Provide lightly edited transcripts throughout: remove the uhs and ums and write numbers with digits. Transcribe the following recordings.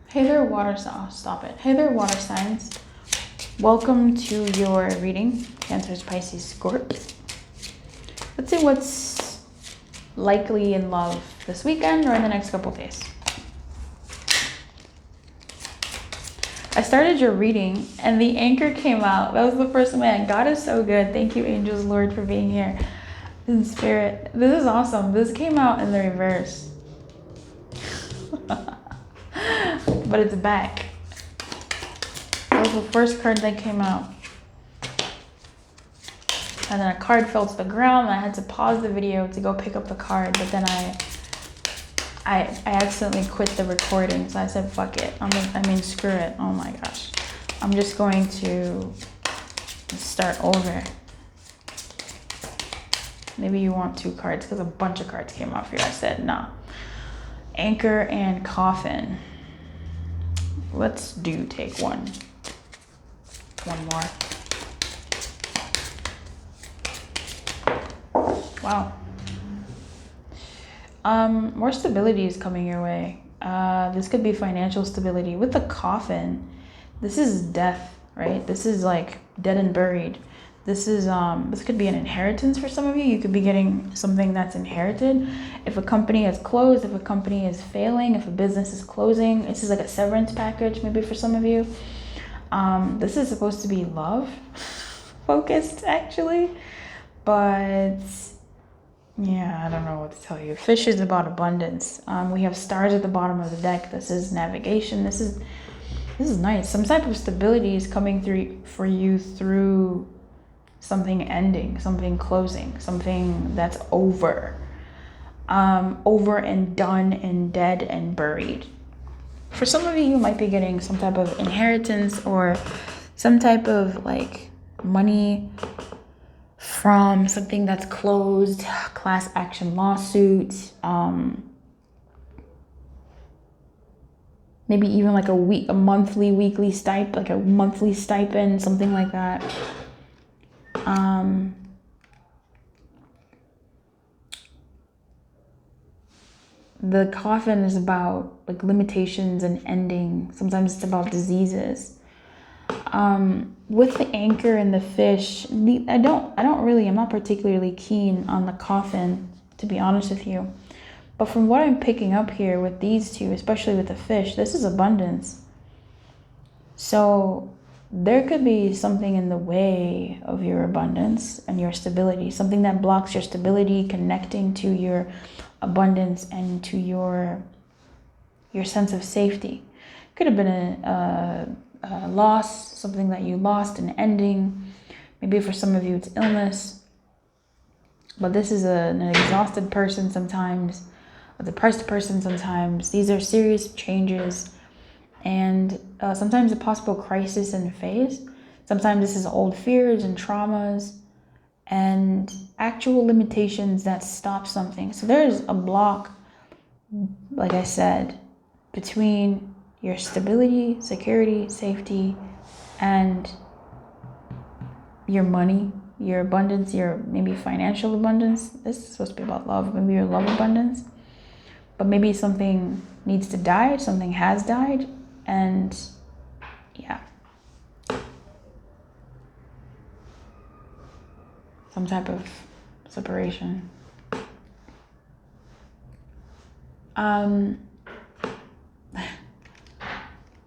Hey there, water signs. Stop it. Hey there, water signs. Welcome to your reading, Cancers, Pisces, Scorp. Let's see what's likely in love this weekend or in the next couple days. I started your reading and the anchor came out. That was the first man. God is so good. Thank you, angels, Lord, for being here in spirit. This is awesome. This came out in the reverse. But it's back. That was the first card that came out. And then a card fell to the ground and I had to pause the video to go pick up the card. But then I accidentally quit the recording. So I said, fuck it. Screw it. Oh my gosh. I'm just going to start over. Maybe you want two cards because a bunch of cards came off here. I said, nah. Anchor and coffin. Let's take one. One more. Wow. More stability is coming your way. This could be financial stability. With the coffin, this is death, right? This is like dead and buried. This is this could be an inheritance for some of you. You could be getting something that's inherited. If a company has closed, if a company is failing, if a business is closing, this is like a severance package maybe for some of you. This is supposed to be love focused actually, but yeah, I don't know what to tell you. Fish is about abundance. We have stars at the bottom of the deck. This is navigation. This is nice. Some type of stability is coming through for you through something ending, something closing, something that's over. Over and done and dead and buried. For some of you, you might be getting some type of inheritance or some type of like money from something that's closed, class action lawsuit, maybe even like a monthly, weekly stipend, like a monthly stipend, something like that. The coffin is about like limitations and ending. Sometimes it's about diseases. With the anchor and the fish, I'm not particularly keen on the coffin, to be honest with you. But from what I'm picking up here with these two, especially with the fish, this is abundance. So there could be something in the way of your abundance and your stability, something that blocks your stability, connecting to your abundance and to your sense of safety. Could have been a loss, something that you lost, an ending. Maybe for some of you it's illness. But this is an exhausted person sometimes, a depressed person sometimes. These are serious changes and sometimes a possible crisis in phase. Sometimes this is old fears and traumas and actual limitations that stop something. So there's a block, like I said, between your stability, security, safety, and your money, your abundance, your maybe financial abundance. This is supposed to be about love, maybe your love abundance. But maybe something needs to die, something has died, and yeah. Some type of separation.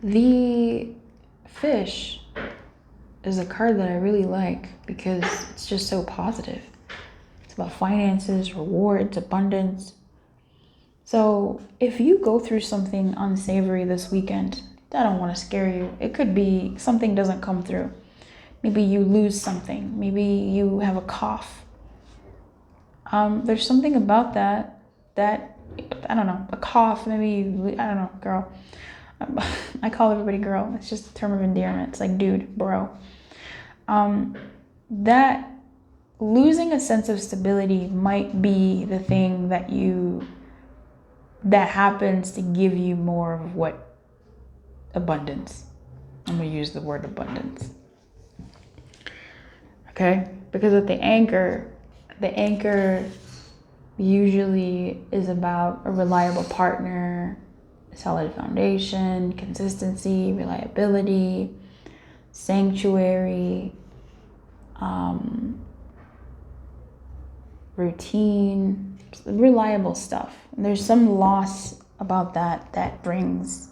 The fish is a card that I really like because it's just so positive. It's about finances, rewards, abundance. So if you go through something unsavory this weekend, I don't want to scare you. It could be something doesn't come through. Maybe you lose something. Maybe you have a cough. There's something about that, I don't know, a cough, maybe, I don't know, girl. I call everybody girl. It's just a term of endearment. It's like, dude, bro. That losing a sense of stability might be the thing that happens to give you more of what abundance. I'm going to use the word abundance. Okay? Because with the anchor usually is about a reliable partner, solid foundation, consistency, reliability, sanctuary, routine, reliable stuff. And there's some loss about that brings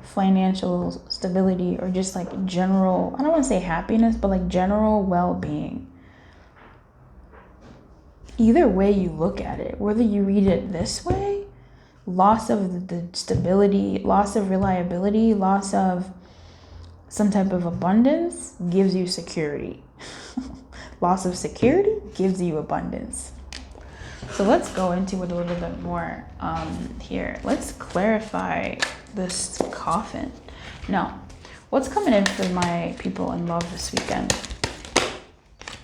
financial stability, or just like general, I don't want to say happiness, but like general well-being. Either way you look at it, whether you read it this way, loss of the stability, loss of reliability, loss of some type of abundance gives you security. Loss of security gives you abundance. So let's go into it a little bit more here. Let's clarify this coffin. Now, what's coming in for my people in love this weekend?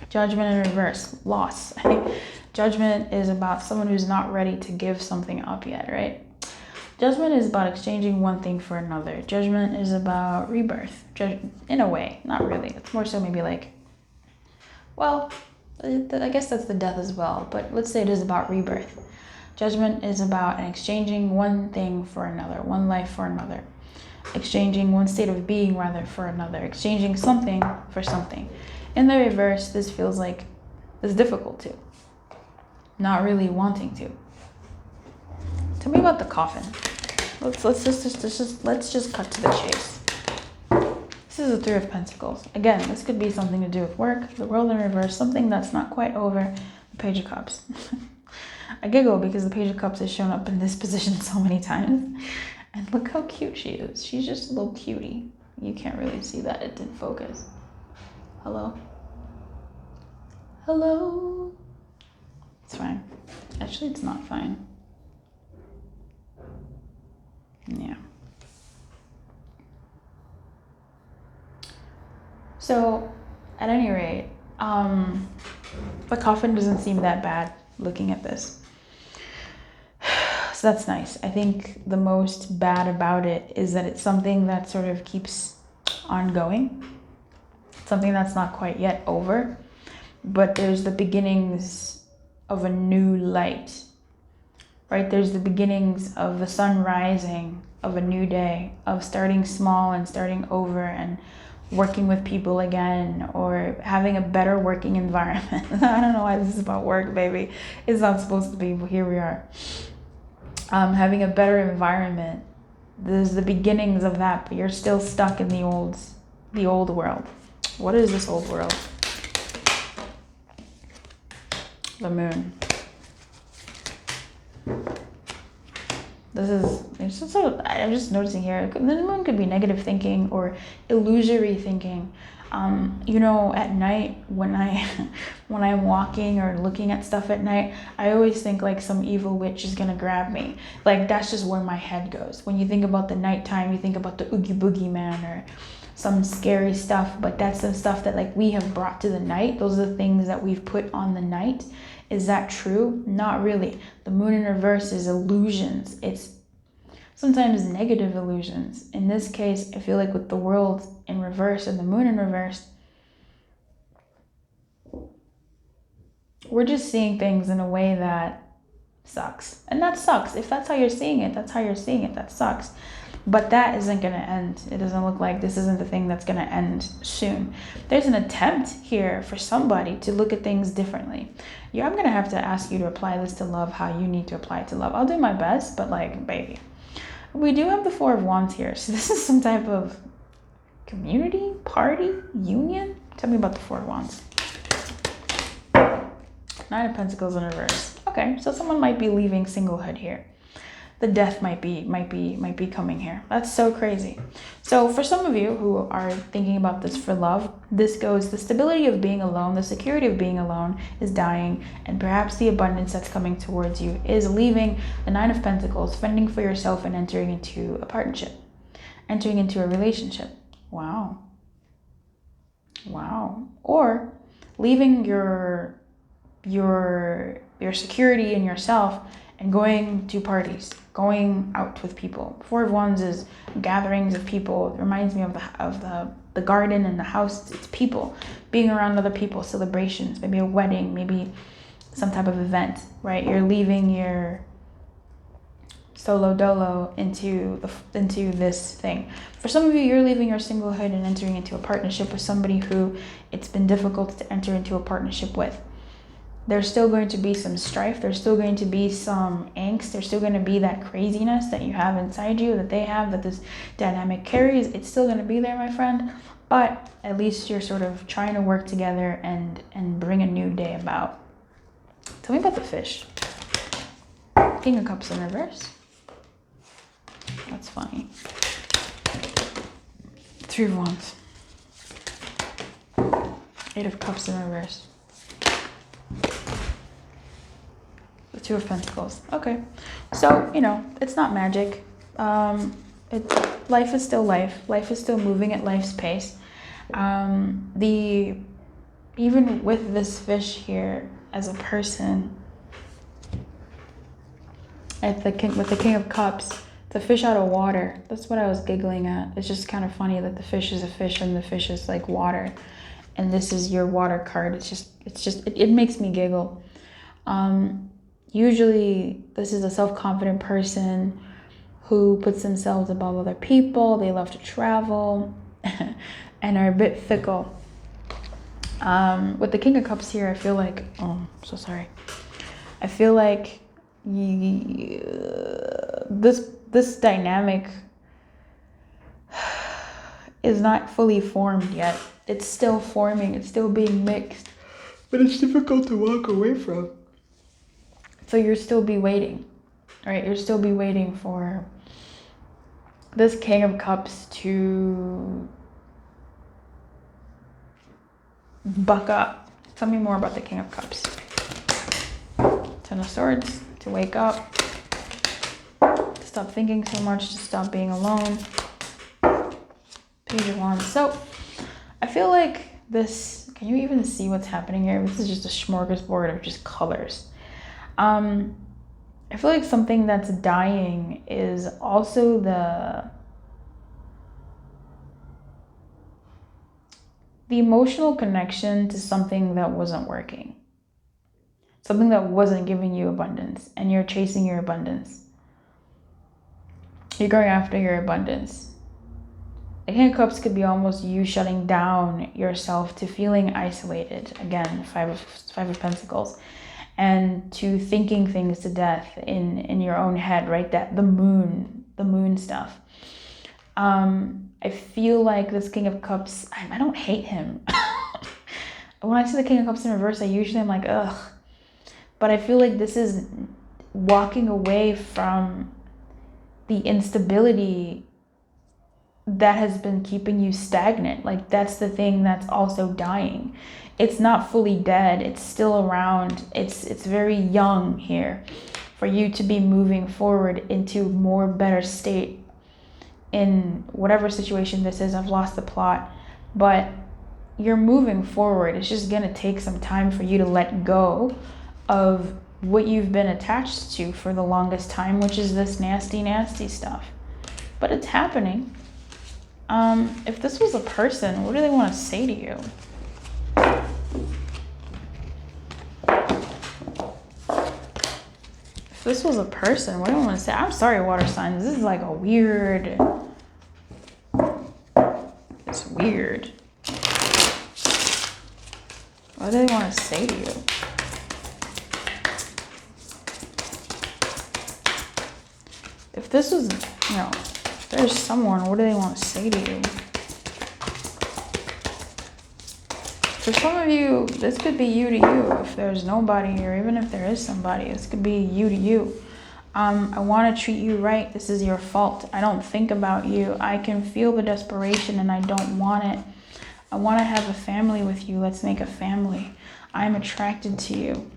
Judgment in reverse, loss. I think judgment is about someone who's not ready to give something up yet, right? Judgment is about exchanging one thing for another. Judgment is about rebirth, in a way, not really. It's more so maybe like, well, I guess that's the death as well, but let's say it is about rebirth. Judgment is about exchanging one thing for another, one life for another, exchanging one state of being rather for another, exchanging something for something. In the reverse, this feels like it's difficult to, not really wanting to. Tell me about the coffin. Let's just cut to the chase. This is the Three of Pentacles. Again, this could be something to do with work, the world in reverse, something that's not quite over. The Page of Cups. I giggle because the Page of Cups has shown up in this position so many times. And look how cute she is. She's just a little cutie. You can't really see that. It didn't focus. Hello? Hello? It's fine. Actually, it's not fine. Yeah. So, at any rate, the coffin doesn't seem that bad looking at this. So that's nice. I think the most bad about it is that it's something that sort of keeps on going. Something that's not quite yet over, but there's the beginnings of a new light, right? There's the beginnings of the sun rising, of a new day, of starting small and starting over and working with people again, or having a better working environment. I don't know why this is about work, baby. It's not supposed to be, but here we are. Having a better environment. There's the beginnings of that, but you're still stuck in the old world. What is this old world? The moon. I'm just noticing here, the moon could be negative thinking or illusory thinking. At night when I'm walking or looking at stuff at night, I always think like some evil witch is gonna grab me. Like that's just where my head goes. When you think about the nighttime, you think about the Oogie Boogie Man or some scary stuff, but that's the stuff that like we have brought to the night. Those are the things that we've put on the night. Is that true? Not really. The moon in reverse is illusions. It's sometimes negative illusions. In this case, I feel like with the world in reverse and the moon in reverse, we're just seeing things in a way that sucks. And that sucks. If that's how you're seeing it, that's how you're seeing it. That sucks. But that isn't going to end. It doesn't look like this isn't the thing that's going to end soon. There's an attempt here for somebody to look at things differently. Yeah, I'm going to have to ask you to apply this to love how you need to apply it to love. I'll do my best, but like, baby. We do have the Four of Wands here. So this is some type of community, party, union. Tell me about the Four of Wands. Nine of Pentacles in reverse. Okay, so someone might be leaving singlehood here. The death might be coming here. That's so crazy. So for some of you who are thinking about this for love, this goes, the stability of being alone, the security of being alone is dying, and perhaps the abundance that's coming towards you is leaving the Nine of Pentacles, fending for yourself and entering into a partnership, entering into a relationship. Wow. Or leaving your security in yourself and going to parties, going out with people. Four of Wands is gatherings of people. It reminds me of the garden and the house. It's people, being around other people, celebrations, maybe a wedding, maybe some type of event, right? You're leaving your solo dolo into this thing. For some of you, you're leaving your singlehood and entering into a partnership with somebody who it's been difficult to enter into a partnership with. There's still going to be some strife. There's still going to be some angst. There's still going to be that craziness that you have inside you, that they have, that this dynamic carries. It's still going to be there, my friend. But at least you're sort of trying to work together and bring a new day about. Tell me about the fish. King of Cups in reverse. That's funny. Three of Wands. Eight of Cups in reverse. The Two of Pentacles. Okay. So, it's not magic. Life is still life. Life is still moving at life's pace. Even with this fish here as a person, with the King of Cups, the fish out of water. That's what I was giggling at. It's just kind of funny that the fish is a fish and the fish is like water, and this is your water card. It makes me giggle. Usually this is a self-confident person who puts themselves above other people. They love to travel and are a bit fickle. With the King of Cups here, I feel like, so sorry. I feel like this dynamic is not fully formed yet. It's still forming. It's still being mixed. But it's difficult to walk away from. So you'll still be waiting, right? You'll still be waiting for this King of Cups to buck up. Tell me more about the King of Cups. Ten of Swords, to wake up, to stop thinking so much, to stop being alone. Page of Wands. So I feel like this, can you even see what's happening here? This is just a smorgasbord of just colors. I feel like something that's dying is also the emotional connection to something that wasn't working. Something that wasn't giving you abundance, and you're chasing your abundance. You're going after your abundance. The King of Cups could be almost you shutting down yourself to feeling isolated. Again, Five of Pentacles. And to thinking things to death in your own head, right? That the moon stuff. I feel like this King of Cups, I don't hate him. When I see the King of Cups in reverse, I'm like, ugh. But I feel like this is walking away from the instability that has been keeping you stagnant. Like, that's the thing that's also dying. It's not fully dead. It's still around. It's very young here for you to be moving forward into more better state in whatever situation this is. I've lost the plot, but you're moving forward. It's just going to take some time for you to let go of what you've been attached to for the longest time, which is this nasty stuff. But it's happening. If this was a person, what do they want to say to you? If this was a person, what do I want to say? I'm sorry, water signs. This is like a weird... It's weird. What do they want to say to you? If this was, if there's someone, what do they want to say to you? For some of you, this could be you to you. If there's nobody, or even if there is somebody, this could be you to you. I want to treat you right. This is your fault. I don't think about you. I can feel the desperation and I don't want it. I want to have a family with you. Let's make a family. I'm attracted to you.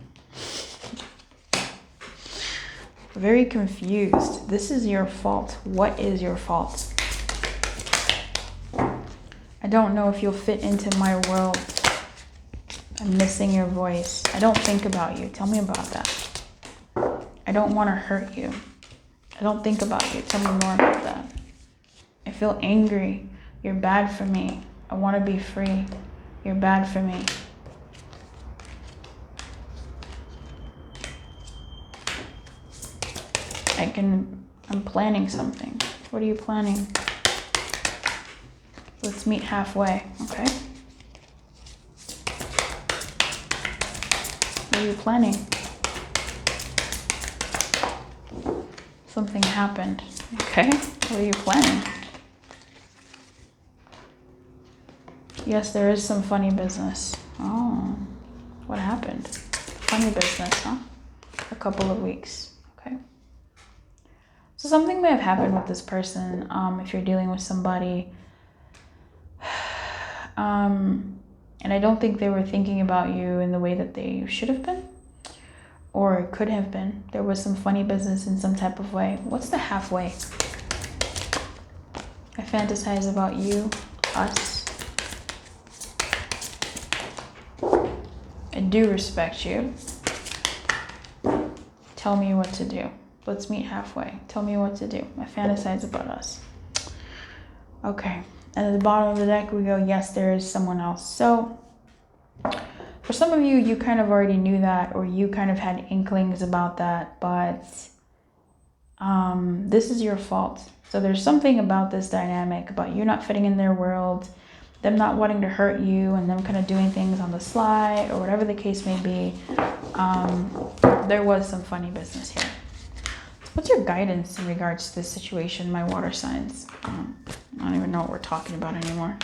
Very confused. This is your fault. What is your fault? I don't know if you'll fit into my world. I'm missing your voice. I don't think about you. Tell me about that. I don't want to hurt you. I don't think about you. Tell me more about that. I feel angry. You're bad for me. I want to be free. You're bad for me. I'm planning something. What are you planning? Let's meet halfway, okay? What are you planning? Something happened, okay? What are you planning? Yes, there is some funny business. Oh, what happened? Funny business, huh? A couple of weeks, okay? So something may have happened with this person if you're dealing with somebody. And I don't think they were thinking about you in the way that they should have been or could have been. There was some funny business in some type of way. What's the halfway? I fantasize about you, us. I do respect you. Tell me what to do. Let's meet halfway. Tell me what to do. I fantasize about us. Okay. And at the bottom of the deck, we go, yes, there is someone else. So for some of you, you kind of already knew that, or you kind of had inklings about that, but this is your fault. So there's something about this dynamic, about you not fitting in their world, them not wanting to hurt you, and them kind of doing things on the sly, or whatever the case may be. There was some funny business here. What's your guidance in regards to this situation, my water signs? I don't even know what we're talking about anymore.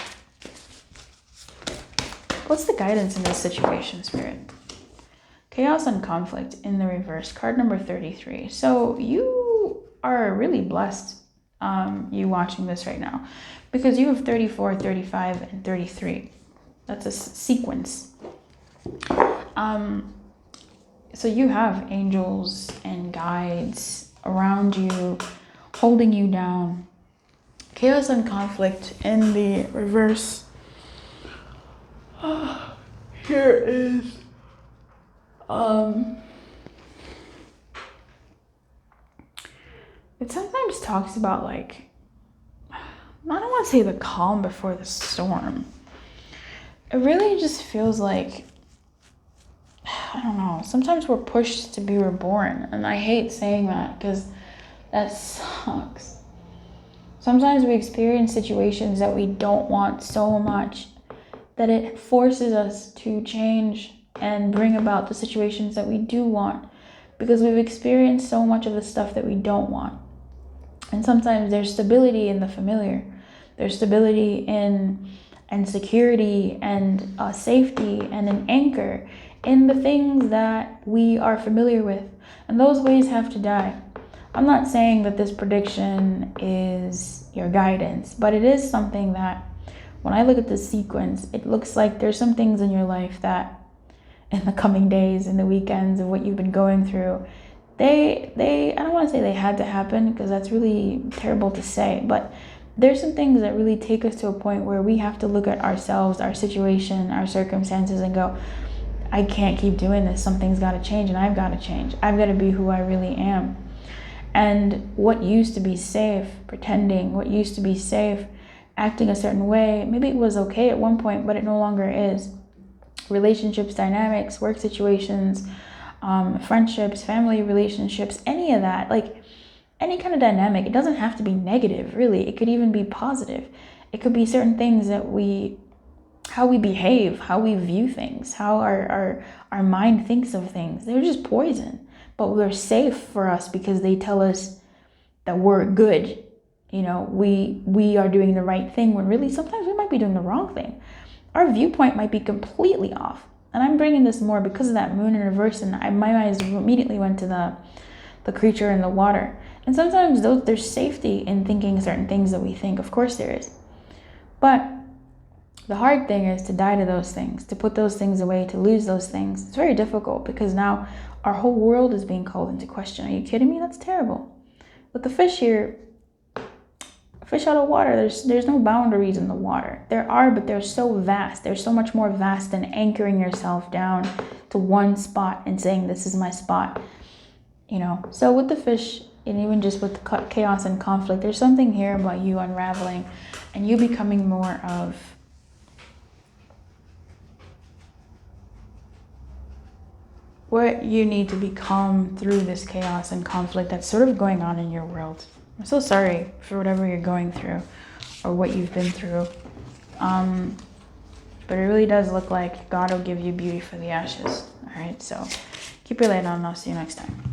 What's the guidance in this situation, Spirit? Chaos and conflict in the reverse, card number 33. So you are really blessed, you watching this right now, because you have 34, 35, and 33. That's a sequence. So you have angels and guides around you, holding you down. Chaos and conflict in the reverse. Here is it sometimes talks about, like, I don't want to say the calm before the storm. It really just feels like, I don't know, sometimes we're pushed to be reborn, and I hate saying that because that sucks. Sometimes we experience situations that we don't want so much that it forces us to change and bring about the situations that we do want, because we've experienced so much of the stuff that we don't want. And sometimes there's stability in the familiar. There's stability in and security and safety and an anchor in the things that we are familiar with. And those ways have to die. I'm not saying that this prediction is your guidance, but it is something that when I look at this sequence, it looks like there's some things in your life that in the coming days, in the weekends of what you've been going through, I don't want to say they had to happen, because that's really terrible to say, but there's some things that really take us to a point where we have to look at ourselves, our situation, our circumstances, and go, I can't keep doing this. Something's got to change, and I've got to change. I've got to be who I really am. And what used to be safe, pretending, what used to be safe, acting a certain way, maybe it was okay at one point, but it no longer is. Relationships, dynamics, work situations, friendships, family relationships, any of that, like any kind of dynamic, it doesn't have to be negative, really. It could even be positive. It could be certain things that how we behave, how we view things, how our mind thinks of things. They're just poison, but they're safe for us because they tell us that we're good. You know, we are doing the right thing, when really sometimes we might be doing the wrong thing. Our viewpoint might be completely off. And I'm bringing this more because of that moon in reverse, and my mind immediately went to the creature in the water. And sometimes there's safety in thinking certain things that we think. Of course there is. But the hard thing is to die to those things, to put those things away, to lose those things. It's very difficult, because now our whole world is being called into question. Are you kidding me? That's terrible. With the fish here, fish out of water, there's no boundaries in the water. There are, but they're so vast. They're so much more vast than anchoring yourself down to one spot and saying, this is my spot. You know, so with the fish, and even just with the chaos and conflict, there's something here about you unraveling and you becoming more of what you need to become through this chaos and conflict that's sort of going on in your world. I'm so sorry for whatever you're going through or what you've been through. But it really does look like God will give you beauty for the ashes. All right, so keep your light on, and I'll see you next time.